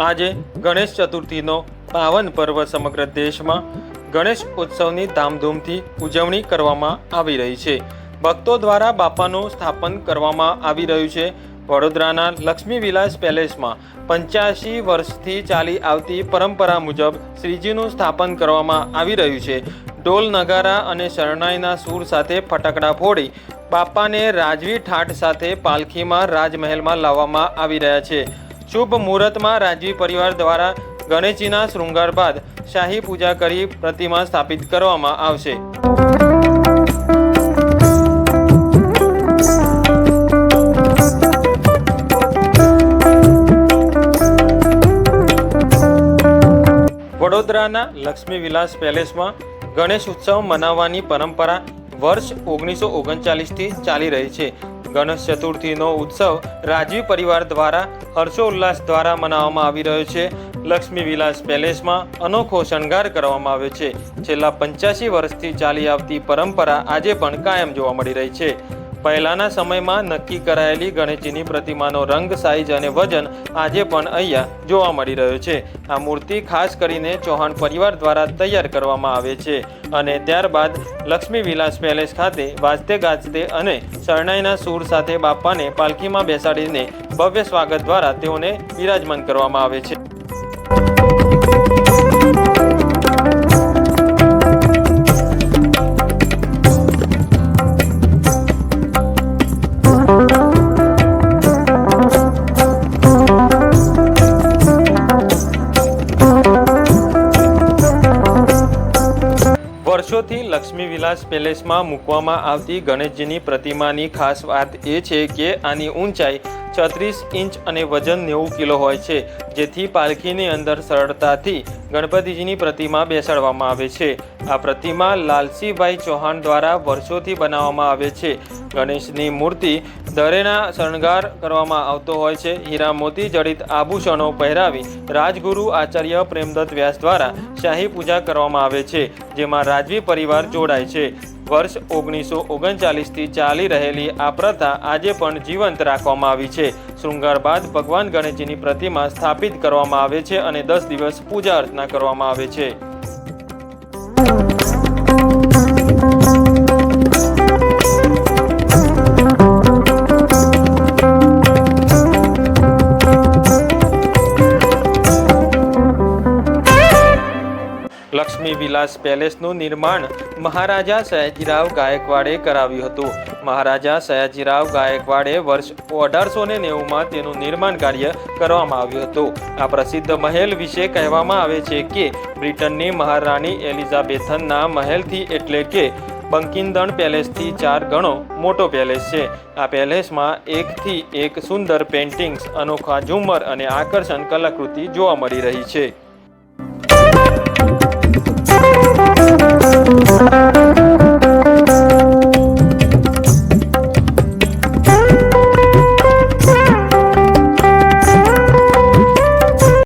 આજે ગણેશ ચતુર્થીનો પાવન પર્વ સમગ્ર દેશમાં ગણેશ ઉત્સવની ધામધૂમથી ઉજવણી કરવામાં આવી રહી છે। ભક્તો દ્વારા બાપાનું સ્થાપન કરવામાં આવી રહ્યું છે। વડોદરાના લક્ષ્મી વિલાસ પેલેસમાં 85 વર્ષથી ચાલી આવતી પરંપરા મુજબ શ્રીજીનું સ્થાપન કરવામાં આવી રહ્યું છે। ઢોલ નગારા અને શરણાઈના સૂર સાથે ફટાકડા ફોડી બાપાને રાજવી ઠાઠ સાથે પાલખીમાં રાજમહેલમાં લાવવામાં આવી રહ્યા છે। શુભ મુહૂર્તમાં રાજવી પરિવાર દ્વારા ગણેશજીના શૃંગાર બાદ શાહી પૂજા કરી પ્રતિમા સ્થાપિત કરવામાં આવશે। વડોદરાના લક્ષ્મી વિલાસ પેલેસમાં ગણેશ ઉત્સવ મનાવવાની પરંપરા વર્ષ 1939થી ચાલી રહી છે। ગણેશ ચતુર્થીનો ઉત્સવ રાજવી પરિવાર દ્વારા હર્ષોલ્લાસ દ્વારા મનાવવામાં આવી રહ્યો છે। લક્ષ્મી વિલાસ પેલેસમાં અનોખો શણગાર કરવામાં આવ્યો છે। છેલ્લા 85 વર્ષથી ચાલી આવતી પરંપરા આજે પણ કાયમ જોવા મળી રહી છે। પહેલાના સમયમાં નક્કી કરાયેલી ગણેશજીની પ્રતિમાનો રંગ, સાઇઝ અને વજન આજે પણ અહીંયા જોવા મળી રહ્યો છે। આ મૂર્તિ ખાસ કરીને ચૌહાણ પરિવાર દ્વારા તૈયાર કરવામાં આવે છે અને ત્યારબાદ લક્ષ્મી વિલાસ પેલેસ ખાતે વાજતે ગાજતે અને શરણાઈના સૂર સાથે બાપાને પાલખીમાં બેસાડીને ભવ્ય સ્વાગત દ્વારા તેઓને બિરાજમાન કરવામાં આવે છે। વર્ષોથી લક્ષ્મી વિલાસ પેલેસમાં મૂકવામાં આવતી ગણેશજીની પ્રતિમાની ખાસ વાત એ છે કે આની ઊંચાઈ 36 ઇંચ અને વજન 90 કિલો હોય છે, જેથી પાલખીની અંદર સરળતાથી ગણપતિજીની પ્રતિમા બેસાડવામાં આવે છે। આ પ્રતિમા લાલસીભાઈ ચૌહાણ દ્વારા વર્ષોથી બનાવવામાં આવે છે। ગણેશની મૂર્તિ દરેના શણગાર કરવામાં આવતો હોય છે। હીરા મોતી જડિત આભૂષણો પહેરાવી રાજગુરુ આચાર્ય પ્રેમદત્ત વ્યાસ દ્વારા શાહી પૂજા કરવામાં આવે છે, જેમાં રાજવી પરિવાર જોડાય છે। વર્ષ 1939થી ચાલી રહેલી આ પ્રથા આજે પણ જીવંત રાખવામાં આવી છે। શૃંગાર બાદ ભગવાન ગણેશજીની પ્રતિમા સ્થાપિત કરવામાં આવે છે અને 10 દિવસ પૂજા અર્ચના કરવામાં આવે છે। લક્ષ્મી વિલાસ પેલેસનું નિર્માણ મહારાજા સયાજીરાવ ગાયકવાડે કરાવ્યું હતું। મહારાજા સયાજીરાવ ગાયકવાડે વર્ષ 1890માં તેનું નિર્માણ કાર્ય કરવામાં આવ્યું હતું। આ પ્રસિદ્ધ મહેલ વિશે કહેવામાં આવે છે કે બ્રિટનની મહારાણી એલિઝાબેથનના મહેલથી એટલે કે બંકિંગડન પેલેસથી 4 ગણો મોટો પેલેસ છે। આ પેલેસમાં એકથી એક સુંદર પેઇન્ટિંગ્સ, અનોખા ઝુમ્મર અને આકર્ષક કલાકૃતિ જોવા મળી રહી છે।